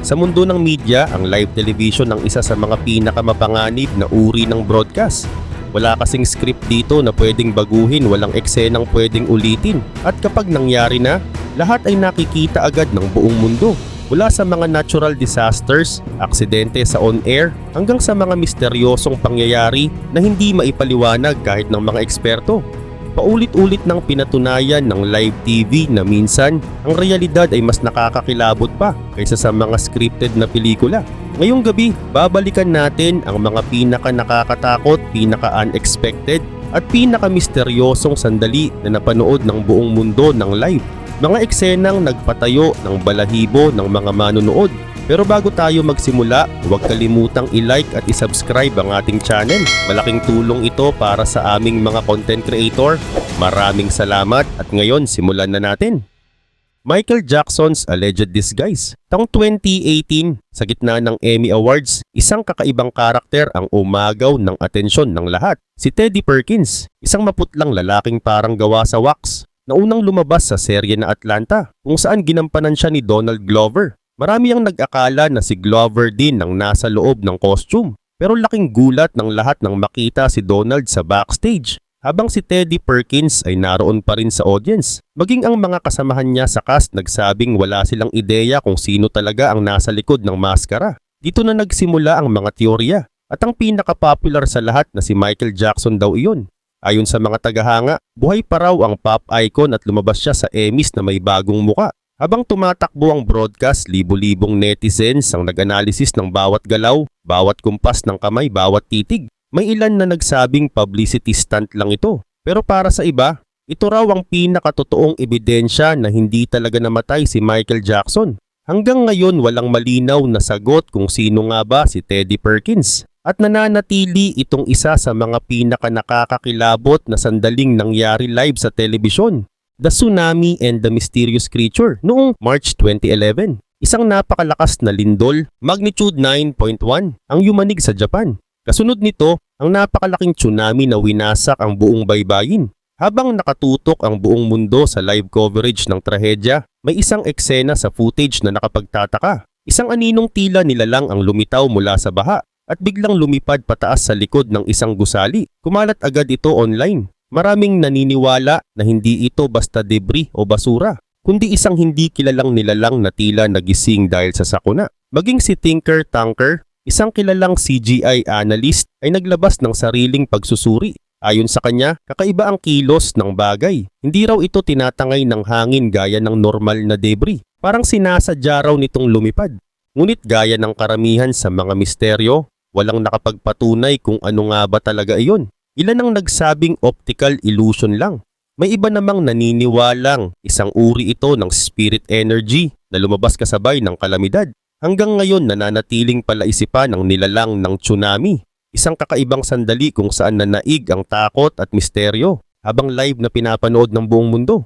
Sa mundo ng media, ang live television ang isa sa mga pinakamapanganib na uri ng broadcast. Wala kasing script dito na pwedeng baguhin, walang eksenang pwedeng ulitin. At kapag nangyari na, lahat ay nakikita agad ng buong mundo. Mula sa mga natural disasters, aksidente sa on-air, hanggang sa mga misteryosong pangyayari na hindi maipaliwanag kahit ng mga eksperto. Paulit-ulit nang pinatunayan ng live TV na minsan ang realidad ay mas nakakakilabot pa kaysa sa mga scripted na pelikula. Ngayong gabi, babalikan natin ang mga pinaka-nakakatakot, pinaka-unexpected at pinaka-misteryosong sandali na napanood ng buong mundo ng live. Mga eksenang nagpatayo ng balahibo ng mga manonood. Pero bago tayo magsimula, huwag kalimutang i-like at i-subscribe ang ating channel. Malaking tulong ito para sa aming mga content creator. Maraming salamat at ngayon simulan na natin. Michael Jackson's alleged disguise. Taong 2018, sa gitna ng Emmy Awards, isang kakaibang karakter ang umagaw ng atensyon ng lahat. Si Teddy Perkins, isang maputlang lalaking parang gawa sa wax, na unang lumabas sa serye na Atlanta, kung saan ginampanan siya ni Donald Glover. Marami ang nag-akala na si Glover din ang nasa loob ng costume, pero laking gulat ng lahat nang makita si Donald sa backstage, habang si Teddy Perkins ay naroon pa rin sa audience. Maging ang mga kasamahan niya sa cast nagsabing wala silang ideya kung sino talaga ang nasa likod ng maskara. Dito na nagsimula ang mga teorya, at ang pinaka-popular sa lahat na si Michael Jackson daw iyon. Ayon sa mga tagahanga, buhay pa raw ang pop icon at lumabas siya sa Emmys na may bagong muka. Habang tumatakbo ang broadcast, libo-libong netizens ang nag-analysis ng bawat galaw, bawat kumpas ng kamay, bawat titig. May ilan na nagsabing publicity stunt lang ito. Pero para sa iba, ito raw ang pinakatotoong ebidensya na hindi talaga namatay si Michael Jackson. Hanggang ngayon walang malinaw na sagot kung sino nga ba si Teddy Perkins. At nananatili itong isa sa mga pinaka-nakakakilabot na sandaling nangyari live sa telebisyon. The Tsunami and the Mysterious Creature noong March 2011. Isang napakalakas na lindol, magnitude 9.1, ang yumanig sa Japan. Kasunod nito, ang napakalaking tsunami na winasak ang buong baybayin. Habang nakatutok ang buong mundo sa live coverage ng trahedya, may isang eksena sa footage na nakapagtataka. Isang aninong tila nilalang ang lumitaw mula sa baha at biglang lumipad pataas sa likod ng isang gusali. Kumalat agad ito online. Maraming naniniwala na hindi ito basta debris o basura, kundi isang hindi kilalang nilalang na tila nagising dahil sa sakuna. Maging si Tinker Tanker, isang kilalang CGI analyst, ay naglabas ng sariling pagsusuri. Ayon sa kanya, kakaiba ang kilos ng bagay. Hindi raw ito tinatangay ng hangin gaya ng normal na debris. Parang sinasadya raw nitong lumipad. Ngunit gaya ng karamihan sa mga misteryo, walang nakapagpatunay kung ano nga ba talaga iyon. Ilan ang nagsabing optical illusion lang. May iba namang naniniwalang isang uri ito ng spirit energy na lumabas kasabay ng kalamidad. Hanggang ngayon nananatiling palaisipan ang nilalang ng tsunami. Isang kakaibang sandali kung saan nanaig ang takot at misteryo habang live na pinapanood ng buong mundo.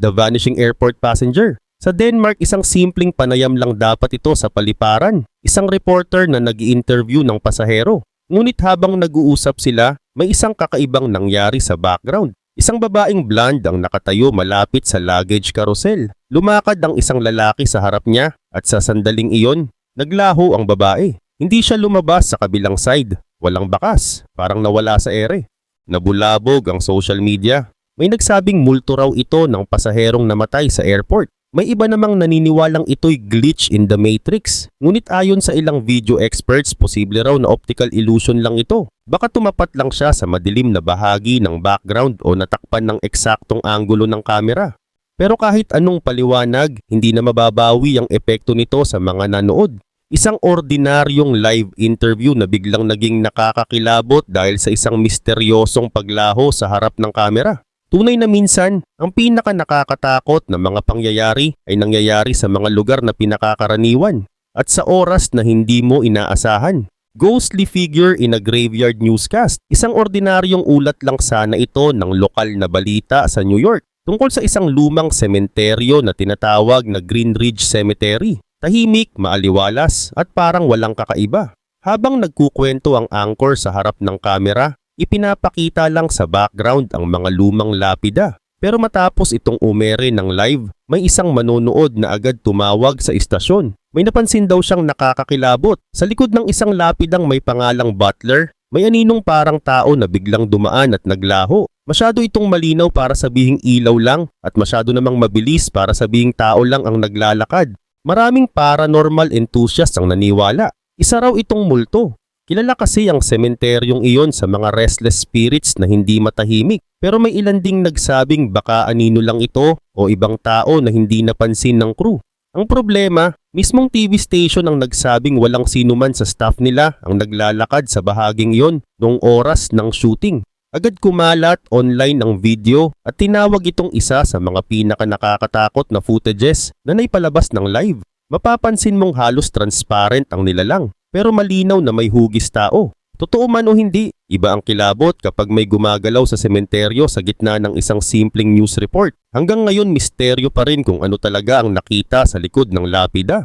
The Vanishing Airport Passenger. Sa Denmark, isang simpleng panayam lang dapat ito sa paliparan. Isang reporter na nag-i-interview ng pasahero. Ngunit habang nag-uusap sila, may isang kakaibang nangyari sa background. Isang babaeng blonde ang nakatayo malapit sa luggage carousel. Lumakad ang isang lalaki sa harap niya at sa sandaling iyon, naglaho ang babae. Hindi siya lumabas sa kabilang side. Walang bakas, parang nawala sa ere. Nabulabog ang social media. May nagsabing multo raw ito ng pasaherong namatay sa airport. May iba namang naniniwalang ito'y glitch in the matrix. Ngunit ayon sa ilang video experts, posible raw na optical illusion lang ito. Baka tumapat lang siya sa madilim na bahagi ng background o natakpan ng eksaktong anggulo ng kamera. Pero kahit anong paliwanag, hindi na mababawi ang epekto nito sa mga nanood. Isang ordinaryong live interview na biglang naging nakakakilabot dahil sa isang misteryosong paglaho sa harap ng kamera. Tunay na minsan, ang pinaka-nakakatakot na mga pangyayari ay nangyayari sa mga lugar na pinakakaraniwan at sa oras na hindi mo inaasahan. Ghostly figure in a graveyard newscast. Isang ordinaryong ulat lang sana ito ng lokal na balita sa New York tungkol sa isang lumang sementeryo na tinatawag na Green Ridge Cemetery. Tahimik, maaliwalas at parang walang kakaiba. Habang nagkukwento ang anchor sa harap ng kamera, ipinapakita lang sa background ang mga lumang lapida. Pero matapos itong umere ng live, may isang manonood na agad tumawag sa istasyon. May napansin daw siyang nakakakilabot. Sa likod ng isang lapidang may pangalang Butler, may aninong parang tao na biglang dumaan at naglaho. Masyado itong malinaw para sabihing ilaw lang at masyado namang mabilis para sabihing tao lang ang naglalakad. Maraming paranormal enthusiasts ang naniwala. Isa raw itong multo. Kilala kasi ang sementeryong iyon sa mga restless spirits na hindi matahimik. Pero may ilan ding nagsabing baka anino lang ito o ibang tao na hindi napansin ng crew. Ang problema, mismong TV station ang nagsabing walang sinuman sa staff nila ang naglalakad sa bahaging iyon noong oras ng shooting. Agad kumalat online ang video at tinawag itong isa sa mga pinaka-nakakatakot na footages na naipalabas ng live. Mapapansin mong halos transparent ang nilalang pero malinaw na may hugis tao. Totoo man o hindi, iba ang kilabot kapag may gumagalaw sa sementeryo sa gitna ng isang simpleng news report. Hanggang ngayon misteryo pa rin kung ano talaga ang nakita sa likod ng lapida.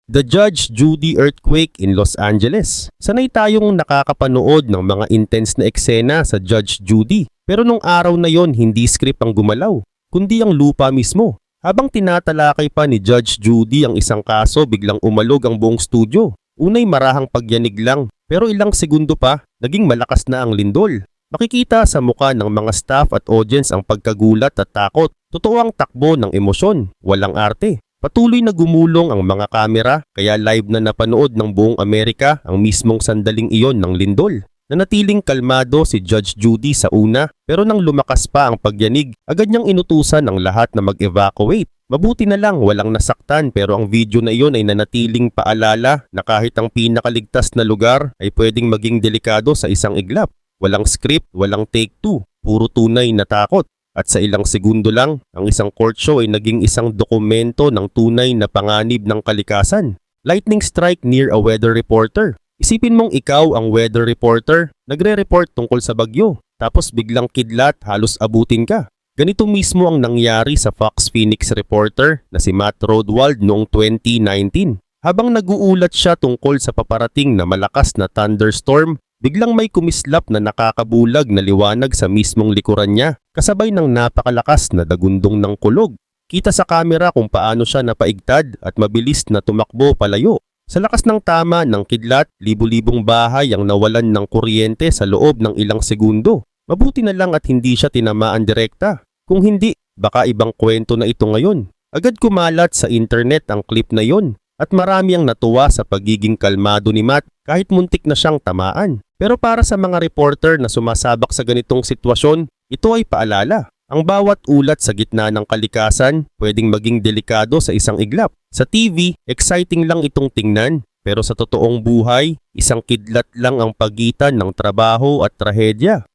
The Judge Judy earthquake in Los Angeles. Sanay tayong nakakapanood ng mga intense na eksena sa Judge Judy. Pero nung araw na yon hindi script ang gumalaw, kundi ang lupa mismo. Habang tinatalakay pa ni Judge Judy ang isang kaso, biglang umalog ang buong studio. Unay marahang pagyanig lang, pero ilang segundo pa, naging malakas na ang lindol. Makikita sa muka ng mga staff at audience ang pagkagulat at takot. Totoo ang takbo ng emosyon, walang arte. Patuloy na gumulong ang mga kamera, kaya live na napanood ng buong Amerika ang mismong sandaling iyon ng lindol. Nanatiling kalmado si Judge Judy sa una, pero nang lumakas pa ang pagyanig, agad niyang inutusan ang lahat na mag-evacuate. Mabuti na lang walang nasaktan pero ang video na iyon ay nanatiling paalala na kahit ang pinakaligtas na lugar ay pwedeng maging delikado sa isang iglap. Walang script, walang take two, puro tunay na takot. At sa ilang segundo lang, ang isang court show ay naging isang dokumento ng tunay na panganib ng kalikasan. Lightning strike near a weather reporter. Isipin mong ikaw ang weather reporter, nagre-report tungkol sa bagyo, tapos biglang kidlat halos abutin ka. Ganito mismo ang nangyari sa Fox Phoenix reporter na si Matt Rodwald noong 2019. Habang nag-uulat siya tungkol sa paparating na malakas na thunderstorm, biglang may kumislap na nakakabulag na liwanag sa mismong likuran niya, kasabay ng napakalakas na dagundong ng kulog. Kita sa kamera kung paano siya napaigtad at mabilis na tumakbo palayo. Sa lakas ng tama ng kidlat, libu-libong bahay ang nawalan ng kuryente sa loob ng ilang segundo. Mabuti na lang at hindi siya tinamaan direkta. Kung hindi, baka ibang kwento na ito ngayon. Agad kumalat sa internet ang clip na yon at marami ang natuwa sa pagiging kalmado ni Matt kahit muntik na siyang tamaan. Pero para sa mga reporter na sumasabak sa ganitong sitwasyon, ito ay paalala. Ang bawat ulat sa gitna ng kalikasan pwedeng maging delikado sa isang iglap. Sa TV, exciting lang itong tingnan. Pero sa totoong buhay, isang kidlat lang ang pagitan ng trabaho at trahedya.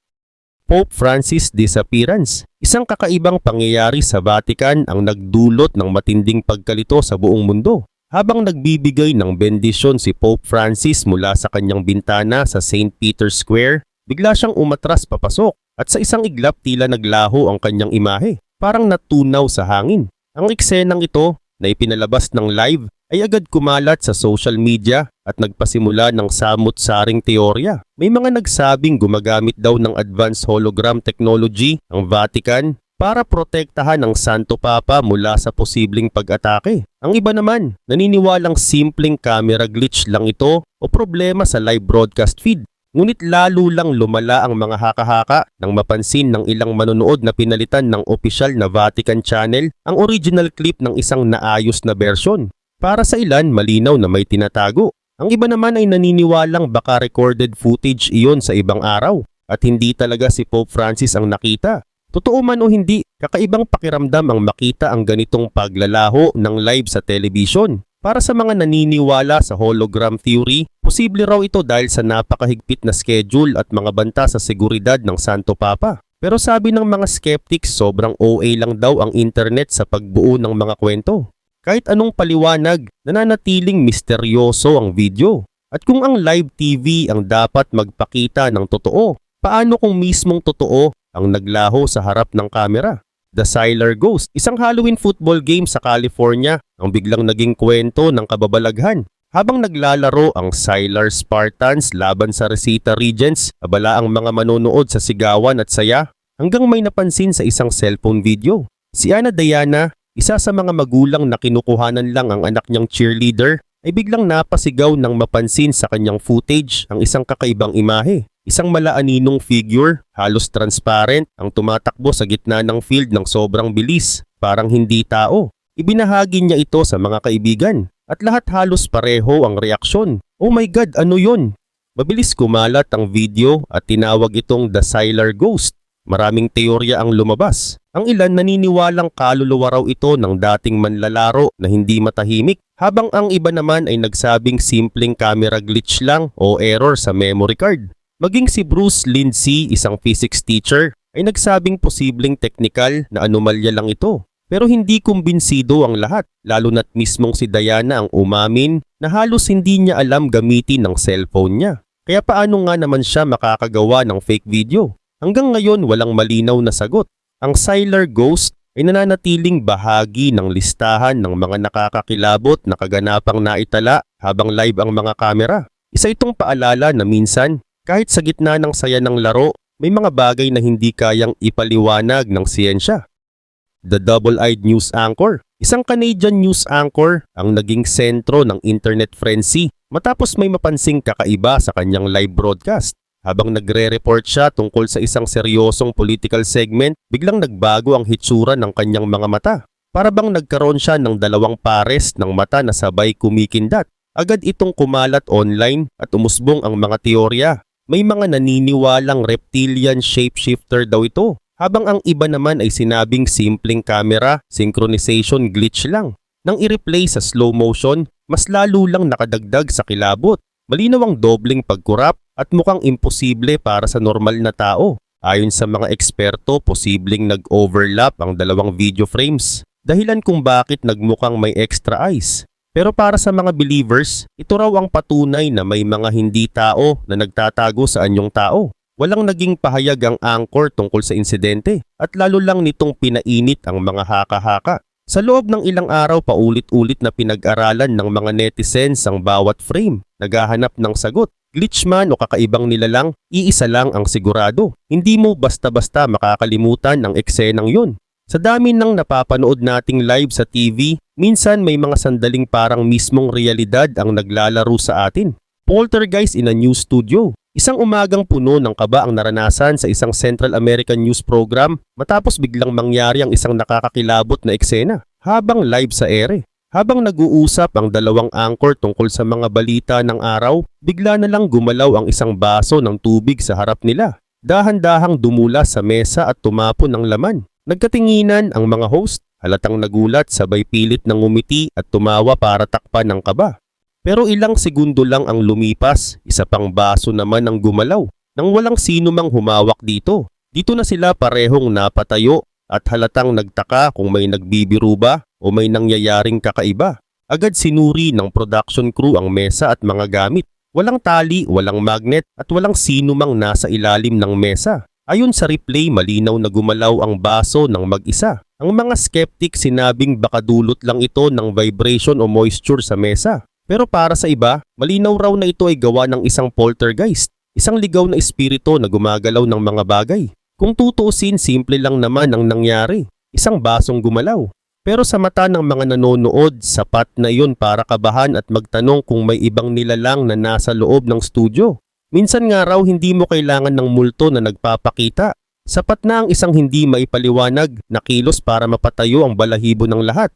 Pope Francis disappearance. Isang kakaibang pangyayari sa Vatican ang nagdulot ng matinding pagkalito sa buong mundo. Habang nagbibigay ng bendisyon si Pope Francis mula sa kanyang bintana sa St. Peter's Square, bigla siyang umatras papasok at sa isang iglap tila naglaho ang kanyang imahe, parang natunaw sa hangin. Ang eksenang ito na ipinalabas ng live ay agad kumalat sa social media at nagpasimula ng samut-saring teorya. May mga nagsabing gumagamit daw ng advanced hologram technology ang Vatican para protektahan ang Santo Papa mula sa posibleng pag-atake. Ang iba naman, naniniwalang simpleng camera glitch lang ito o problema sa live broadcast feed. Ngunit lalo lang lumala ang mga haka-haka nang mapansin ng ilang manonood na pinalitan ng opisyal na Vatican channel ang original clip ng isang naayos na version. Para sa ilan, malinaw na may tinatago. Ang iba naman ay naniniwalang baka recorded footage iyon sa ibang araw at hindi talaga si Pope Francis ang nakita. Totoo man o hindi, kakaibang pakiramdam ang makita ang ganitong paglalaho ng live sa television. Para sa mga naniniwala sa hologram theory, posible raw ito dahil sa napakahigpit na schedule at mga banta sa seguridad ng Santo Papa. Pero sabi ng mga skeptics, sobrang OA lang daw ang internet sa pagbuo ng mga kwento. Kahit anong paliwanag, nananatiling misteryoso ang video. At kung ang live TV ang dapat magpakita ng totoo, paano kung mismong totoo ang naglaho sa harap ng kamera? The Sylar Ghost, isang Halloween football game sa California ang biglang naging kwento ng kababalaghan. Habang naglalaro ang Sylar Spartans laban sa Resita Regents, abala ang mga manonood sa sigawan at saya hanggang may napansin sa isang cellphone video. Si Ana Diana, isa sa mga magulang na kinukuhanan lang ang anak niyang cheerleader ay biglang napasigaw ng mapansin sa kanyang footage ang isang kakaibang imahe. Isang malaaninong figure, halos transparent, ang tumatakbo sa gitna ng field ng sobrang bilis, parang hindi tao. Ibinahagi niya ito sa mga kaibigan at lahat halos pareho ang reaksyon. Oh my God, ano yun? Mabilis kumalat ang video at tinawag itong The Sylar Ghost. Maraming teorya ang lumabas. Ang ilan naniniwalang kaluluwa raw ito ng dating manlalaro na hindi matahimik, habang ang iba naman ay nagsabing simpleng camera glitch lang o error sa memory card. Maging si Bruce Lindsay, isang physics teacher, ay nagsabing posibleng teknikal na anomalya lang ito. Pero hindi kumbinsido ang lahat, lalo na't mismong si Diana ang umamin na halos hindi niya alam gamitin ng cellphone niya. Kaya paano nga naman siya makakagawa ng fake video? Hanggang ngayon walang malinaw na sagot. Ang Sylar Ghost ay nananatiling bahagi ng listahan ng mga nakakakilabot na kaganapang naitala habang live ang mga kamera. Isa itong paalala na minsan, kahit sa gitna ng saya ng laro, may mga bagay na hindi kayang ipaliwanag ng siyensya. The Double-Eyed News Anchor. Isang Canadian news anchor ang naging sentro ng internet frenzy matapos may mapansing kakaiba sa kanyang live broadcast. Habang nagre-report siya tungkol sa isang seryosong political segment, biglang nagbago ang hitsura ng kanyang mga mata. Para bang nagkaroon siya ng dalawang pares ng mata na sabay kumikindat. Agad itong kumalat online at umusbong ang mga teorya. May mga naniniwalang reptilian shapeshifter daw ito, habang ang iba naman ay sinabing simpleng camera synchronization glitch lang. Nang i-replay sa slow motion, mas lalo lang nakadagdag sa kilabot. Malinaw ang dobleng pagkurap at mukhang imposible para sa normal na tao. Ayon sa mga eksperto, posibleng nag-overlap ang dalawang video frames, dahilan kung bakit nagmukhang may extra eyes. Pero para sa mga believers, ito raw ang patunay na may mga hindi tao na nagtatago sa anyong tao. Walang naging pahayag ang anchor tungkol sa insidente at lalo lang nitong pinainit ang mga haka-haka. Sa loob ng ilang araw, paulit-ulit na pinag-aralan ng mga netizens ang bawat frame, naghahanap ng sagot. Glitch man o kakaibang nilalang, iisa lang ang sigurado. Hindi mo basta-basta makakalimutan ang eksenang yun. Sa dami ng napapanood nating live sa TV, minsan may mga sandaling parang mismong realidad ang naglalaro sa atin. Poltergeist in a news studio. Isang umagang puno ng kaba ang naranasan sa isang Central American news program matapos biglang mangyari ang isang nakakakilabot na eksena habang live sa ere. Habang nag-uusap ang dalawang anchor tungkol sa mga balita ng araw, bigla na lang gumalaw ang isang baso ng tubig sa harap nila. Dahan-dahang dumula sa mesa at tumapon ng laman. Nagkatinginan ang mga host, halatang nagulat sabay pilit ng ngumiti at tumawa para takpan ng kaba. Pero ilang segundo lang ang lumipas, isa pang baso naman ang gumalaw. Nang walang sino mang humawak dito. Dito na sila parehong napatayo at halatang nagtaka kung may nagbibiro ba o may nangyayaring kakaiba. Agad sinuri ng production crew ang mesa at mga gamit. Walang tali, walang magnet at walang sino mang nasa ilalim ng mesa. Ayon sa replay, malinaw na gumalaw ang baso ng mag-isa. Ang mga skeptic sinabing baka dulot lang ito ng vibration o moisture sa mesa. Pero para sa iba, malinaw raw na ito ay gawa ng isang poltergeist, isang ligaw na espiritu na gumagalaw ng mga bagay. Kung tutuusin, simple lang naman ang nangyari, isang basong gumalaw. Pero sa mata ng mga nanonood, sapat na iyon para kabahan at magtanong kung may ibang nilalang na nasa loob ng studio. Minsan nga raw hindi mo kailangan ng multo na nagpapakita. Sapat na ang isang hindi maipaliwanag na kilos para mapatayo ang balahibo ng lahat.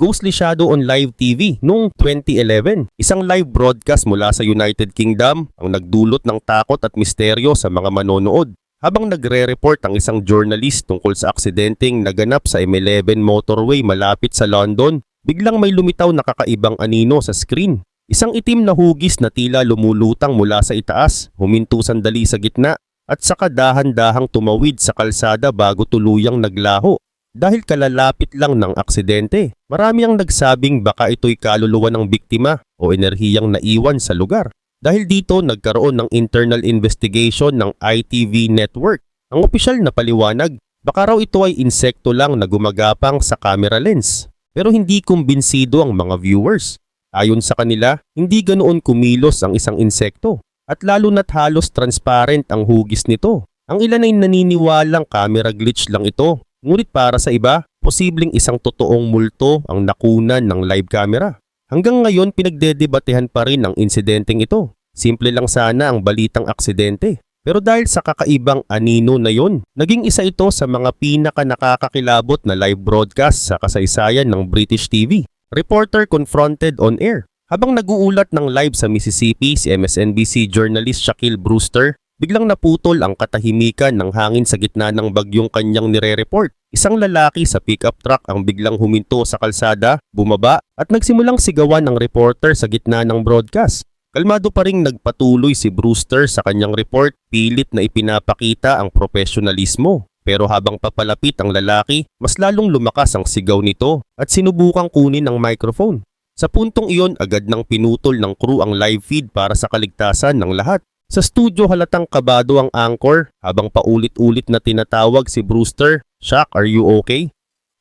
Ghostly Shadow on Live TV noong 2011, isang live broadcast mula sa United Kingdom ang nagdulot ng takot at misteryo sa mga manonood. Habang nagre-report ang isang journalist tungkol sa aksidenteng naganap sa M11 motorway malapit sa London, biglang may lumitaw na kakaibang anino sa screen. Isang itim na hugis na tila lumulutang mula sa itaas, huminto sandali sa gitna, at saka dahan-dahang tumawid sa kalsada bago tuluyang naglaho. Dahil kalalapit lang ng aksidente, marami ang nagsabing baka ito'y kaluluwa ng biktima o enerhiyang naiwan sa lugar. Dahil dito nagkaroon ng internal investigation ng ITV network. Ang opisyal na paliwanag, baka raw ito ay insekto lang na gumagapang sa camera lens. Pero hindi kumbinsido ang mga viewers. Ayon sa kanila, hindi ganoon kumilos ang isang insekto at lalo na't halos transparent ang hugis nito. Ang ilan ay naniniwalang camera glitch lang ito, ngunit para sa iba, posibleng isang totoong multo ang nakunan ng live camera. Hanggang ngayon pinagdedebatehan pa rin ang insidenteng ito. Simple lang sana ang balitang aksidente. Pero dahil sa kakaibang anino na yon, naging isa ito sa mga pinaka nakakakilabot na live broadcast sa kasaysayan ng British TV. Reporter confronted on air. Habang nag-uulat ng live sa Mississippi si MSNBC journalist Shaquille Brewster, biglang naputol ang katahimikan ng hangin sa gitna ng bagyong kanyang nire-report. Isang lalaki sa pickup truck ang biglang huminto sa kalsada, bumaba at nagsimulang sigawan ng reporter sa gitna ng broadcast. Kalmado pa ring nagpatuloy si Brewster sa kanyang report, pilit na ipinapakita ang profesionalismo. Pero habang papalapit ang lalaki, mas lalong lumakas ang sigaw nito at sinubukang kunin ang microphone. Sa puntong iyon, agad nang pinutol ng crew ang live feed para sa kaligtasan ng lahat. Sa studio halatang kabado ang anchor habang paulit-ulit na tinatawag si Brewster, "Shaq, are you okay?"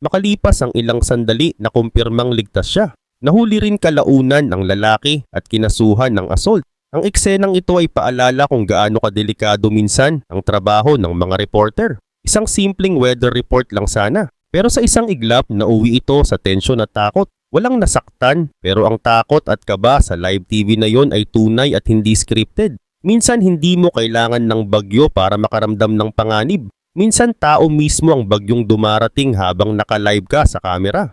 Makalipas ang ilang sandali na kumpirmang ligtas siya. Nahuli rin kalaunan ang lalaki at kinasuhan ng assault. Ang eksenang ito ay paalala kung gaano kadelikado minsan ang trabaho ng mga reporter. Isang simpleng weather report lang sana. Pero sa isang iglap, nauwi ito sa tensyon at takot. Walang nasaktan, pero ang takot at kaba sa live TV na yon ay tunay at hindi scripted. Minsan hindi mo kailangan ng bagyo para makaramdam ng panganib. Minsan tao mismo ang bagyong dumarating habang naka-live ka sa kamera.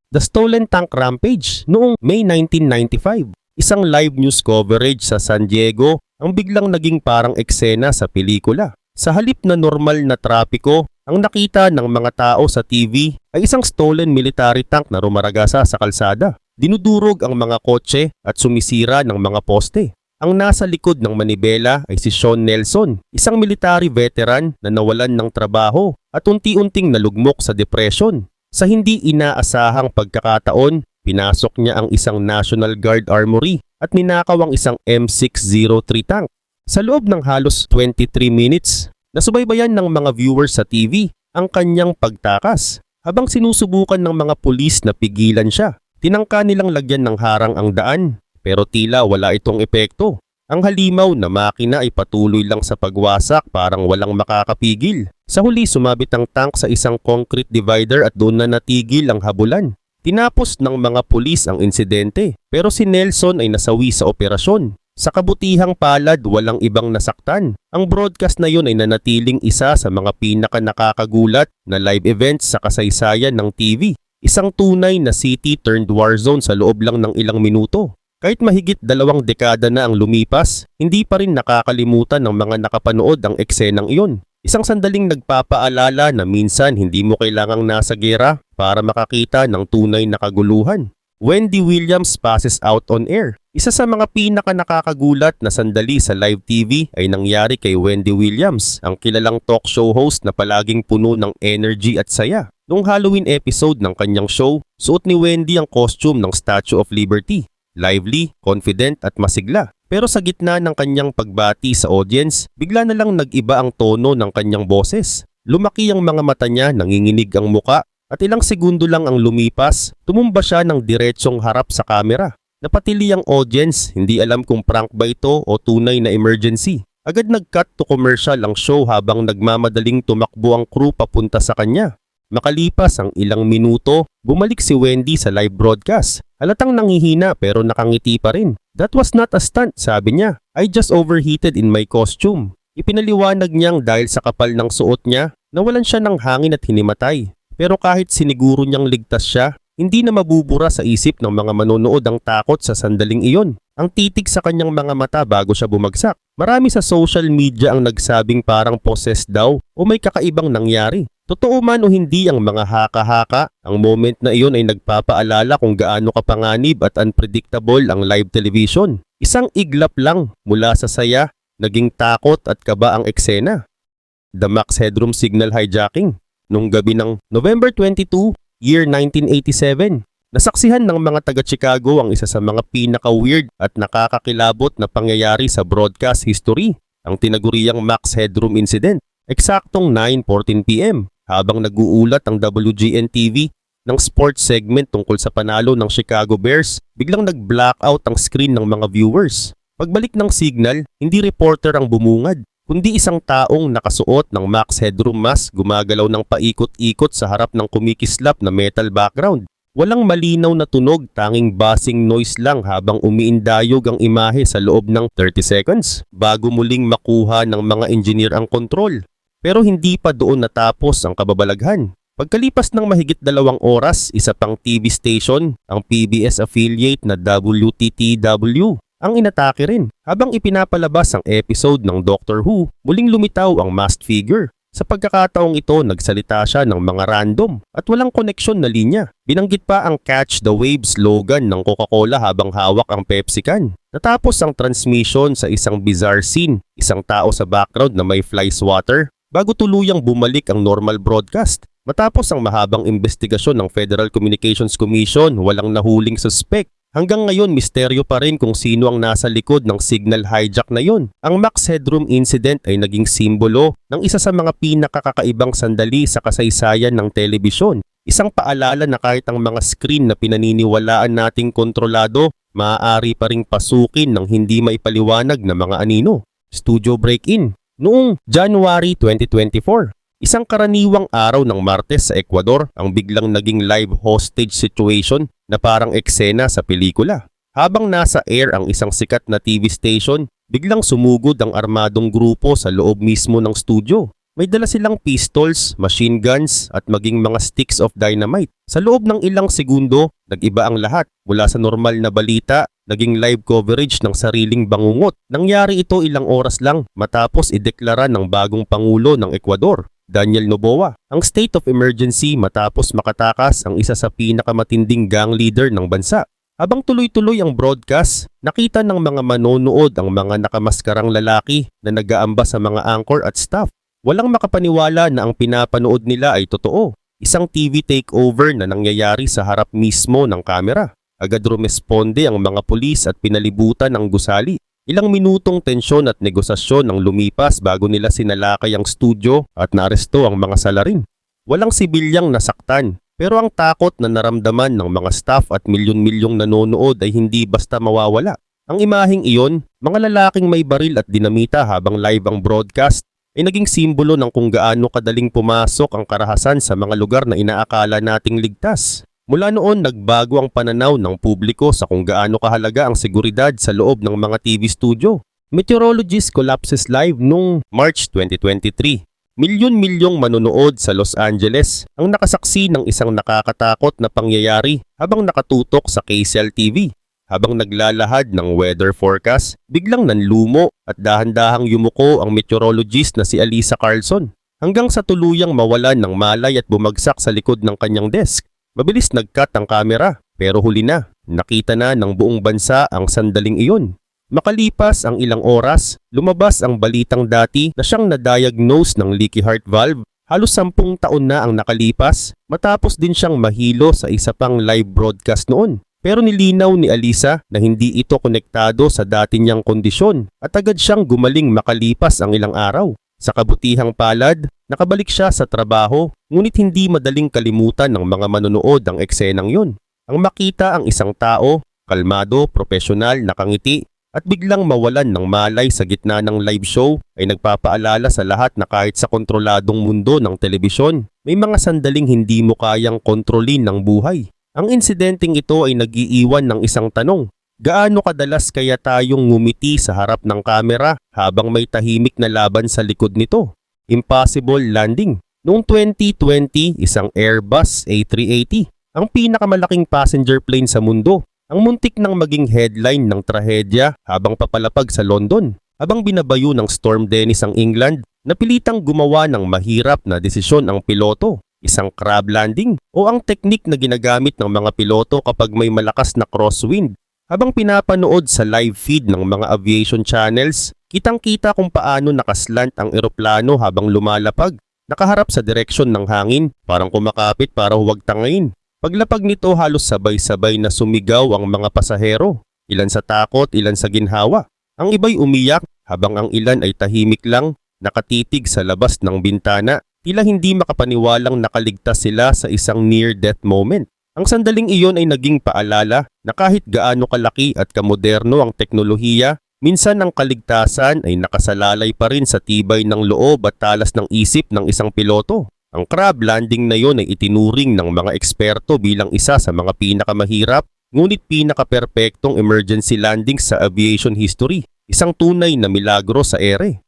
The Stolen Tank Rampage noong May 1995. Isang live news coverage sa San Diego ang biglang naging parang eksena sa pelikula. Sa halip na normal na trapiko, ang nakita ng mga tao sa TV ay isang stolen military tank na rumaragasa sa kalsada. Dinudurog ang mga kotse at sumisira ng mga poste. Ang nasa likod ng manibela ay si Sean Nelson, isang military veteran na nawalan ng trabaho at unti-unting nalugmok sa depression. Sa hindi inaasahang pagkakataon, pinasok niya ang isang National Guard armory at ninakaw ang isang M603 tank. Sa loob ng halos 23 minutes, nasubaybayan ng mga viewers sa TV ang kanyang pagtakas. Habang sinusubukan ng mga pulis na pigilan siya, tinangka nilang lagyan ng harang ang daan, pero tila wala itong epekto. Ang halimaw na makina ay patuloy lang sa pagwasak, parang walang makakapigil. Sa huli, sumabit ang tank sa isang concrete divider at doon na natigil ang habulan. Tinapos ng mga pulis ang insidente, pero si Nelson ay nasawi sa operasyon. Sa kabutihang palad, walang ibang nasaktan. Ang broadcast na yun ay nanatiling isa sa mga pinaka nakakagulat na live events sa kasaysayan ng TV. Isang tunay na city turned war zone sa loob lang ng ilang minuto. Kahit mahigit 2 dekada na ang lumipas, hindi pa rin nakakalimutan ng mga nakapanood ang eksenang iyon. Isang sandaling nagpapaalala na minsan hindi mo kailangang nasa gera para makakita ng tunay na kaguluhan. Wendy Williams passes out on air. Isa sa mga pinaka nakakagulat na sandali sa live TV ay nangyari kay Wendy Williams, ang kilalang talk show host na palaging puno ng energy at saya. Noong Halloween episode ng kanyang show, suot ni Wendy ang costume ng Statue of Liberty. Lively, confident at masigla. Pero sa gitna ng kanyang pagbati sa audience, bigla na lang nag-iba ang tono ng kanyang boses. Lumaki ang mga mata niya, nanginginig ang muka, at ilang segundo lang ang lumipas, tumumba siya ng diretsong harap sa kamera. Napatili ang audience, hindi alam kung prank ba ito o tunay na emergency. Agad nag-cut to commercial ang show habang nagmamadaling tumakbo ang crew papunta sa kanya. Makalipas ang ilang minuto, bumalik si Wendy sa live broadcast. Halatang nanghihina pero nakangiti pa rin. "That was not a stunt," sabi niya. "I just overheated in my costume." Ipinaliwanag niyang dahil sa kapal ng suot niya, nawalan siya ng hangin at hinimatay. Pero kahit siniguro niyang ligtas siya, hindi na mabubura sa isip ng mga manonood ang takot sa sandaling iyon. Ang titig sa kanyang mga mata bago siya bumagsak. Marami sa social media ang nagsabing parang possessed daw o may kakaibang nangyari. Totoo man o hindi ang mga haka-haka, ang moment na iyon ay nagpapaalala kung gaano kapanganib at unpredictable ang live television. Isang iglap lang mula sa saya, naging takot at kaba ang eksena. The Max Headroom Signal Hijacking. Noong gabi ng November 22, year 1987, nasaksihan ng mga taga-Chicago ang isa sa mga pinaka-weird at nakakakilabot na pangyayari sa broadcast history, ang tinaguriang Max Headroom Incident. Eksaktong 9:14 p.m. habang nag-uulat ang WGN-TV ng sports segment tungkol sa panalo ng Chicago Bears, biglang nag-blackout ang screen ng mga viewers. Pagbalik ng signal, hindi reporter ang bumungad, kundi isang taong nakasuot ng Max Headroom mask gumagalaw ng paikot-ikot sa harap ng kumikislap na metal background. Walang malinaw na tunog, tanging buzzing noise lang habang umiindayog ang imahe sa loob ng 30 seconds bago muling makuha ng mga engineer ang kontrol. Pero hindi pa doon natapos ang kababalaghan. Pagkalipas ng mahigit 2 oras, isa pang TV station, ang PBS affiliate na WTTW, ang inatake rin. Habang ipinapalabas ang episode ng Doctor Who, muling lumitaw ang masked figure. Sa pagkakataong ito, nagsalita siya ng mga random at walang koneksyon na linya. Binanggit pa ang Catch the Wave slogan ng Coca-Cola habang hawak ang Pepsi can. Natapos ang transmission sa isang bizarre scene, isang tao sa background na may fly swatter, bago tuluyang bumalik ang normal broadcast. Matapos ang mahabang investigasyon ng Federal Communications Commission, walang nahuling suspect. Hanggang ngayon, misteryo pa rin kung sino ang nasa likod ng signal hijack na yon. Ang Max Headroom incident ay naging simbolo ng isa sa mga pinakakakaibang sandali sa kasaysayan ng telebisyon. Isang paalala na kahit ang mga screen na pinaniniwalaan nating kontrolado, maaari pa ring pasukin ng hindi maipaliwanag na mga anino. Studio break-in. Noong January 2024, isang karaniwang araw ng Martes sa Ecuador ang biglang naging live hostage situation na parang eksena sa pelikula. Habang nasa air ang isang sikat na TV station, biglang sumugod ang armadong grupo sa loob mismo ng studio. May dala silang pistols, machine guns at maging mga sticks of dynamite. Sa loob ng ilang segundo, nag-iba ang lahat. Mula sa normal na balita, naging live coverage ng sariling bangungot. Nangyari ito ilang oras lang matapos ideklara ng bagong Pangulo ng Ecuador, Daniel Noboa, ang state of emergency matapos makatakas ang isa sa pinakamatinding gang leader ng bansa. Habang tuloy-tuloy ang broadcast, nakita ng mga manonood ang mga nakamaskarang lalaki na nag-aamba sa mga anchor at staff. Walang makapaniwala na ang pinapanood nila ay totoo. Isang TV takeover na nangyayari sa harap mismo ng kamera. Agad rumesponde ang mga pulis at pinalibutan ang gusali. Ilang minutong tensyon at negosasyon ang lumipas bago nila sinalakay ang studio at naaresto ang mga salarin. Walang sibilyang nasaktan, pero ang takot na naramdaman ng mga staff at milyon-milyong nanonood ay hindi basta mawawala. Ang imaheng iyon, mga lalaking may baril at dinamita habang live ang broadcast, ay naging simbolo ng kung gaano kadaling pumasok ang karahasan sa mga lugar na inaakala nating ligtas. Mula noon, nagbago ang pananaw ng publiko sa kung gaano kahalaga ang seguridad sa loob ng mga TV studio. Meteorologist collapses live noong March 2023. Milyon-milyong manonood sa Los Angeles ang nakasaksi ng isang nakakatakot na pangyayari habang nakatutok sa KCL TV. Habang naglalahad ng weather forecast, biglang nanlumo at dahan-dahang yumuko ang meteorologist na si Alisa Carlson hanggang sa tuluyang mawalan ng malay at bumagsak sa likod ng kanyang desk. Mabilis nag-cut ang kamera, pero huli na. Nakita na ng buong bansa ang sandaling iyon. Makalipas ang ilang oras, lumabas ang balitang dati na siyang na-diagnose ng leaky heart valve. Halos 10 taon na ang nakalipas, matapos din siyang mahilo sa isa pang live broadcast noon. Pero nilinaw ni Alisa na hindi ito konektado sa dati niyang kondisyon at agad siyang gumaling makalipas ang ilang araw. Sa kabutihang palad, nakabalik siya sa trabaho, ngunit hindi madaling kalimutan ng mga manonood ang eksenang yun. Ang makita ang isang tao, kalmado, profesional, nakangiti, at biglang mawalan ng malay sa gitna ng live show ay nagpapaalala sa lahat na kahit sa kontroladong mundo ng telebisyon, may mga sandaling hindi mo kayang kontrolin ng buhay. Ang insidenteng ito ay nag-iiwan ng isang tanong. Gaano kadalas kaya tayong ngumiti sa harap ng kamera habang may tahimik na laban sa likod nito? Impossible landing. Noong 2020, isang Airbus A380, ang pinakamalaking passenger plane sa mundo, ang muntik nang maging headline ng trahedya habang papalapag sa London. Habang binabayo ng Storm Dennis ang England, napilitang gumawa ng mahirap na desisyon ang piloto. Isang crab landing o ang teknik na ginagamit ng mga piloto kapag may malakas na crosswind. Habang pinapanood sa live feed ng mga aviation channels, kitang-kita kung paano nakaslant ang eroplano habang lumalapag, nakaharap sa direksyon ng hangin, parang kumakapit para huwag tangayin. Paglapag nito halos sabay-sabay na sumigaw ang mga pasahero, ilan sa takot, ilan sa ginhawa. Ang iba'y umiyak habang ang ilan ay tahimik lang, nakatitig sa labas ng bintana, tila hindi makapaniwalang nakaligtas sila sa isang near-death moment. Ang sandaling iyon ay naging paalala na kahit gaano kalaki at kamoderno ang teknolohiya, minsan ang kaligtasan ay nakasalalay pa rin sa tibay ng loob at talas ng isip ng isang piloto. Ang crab landing na yon ay itinuring ng mga eksperto bilang isa sa mga pinakamahirap ngunit pinaka-perpektong emergency landing sa aviation history. Isang tunay na milagro sa ere.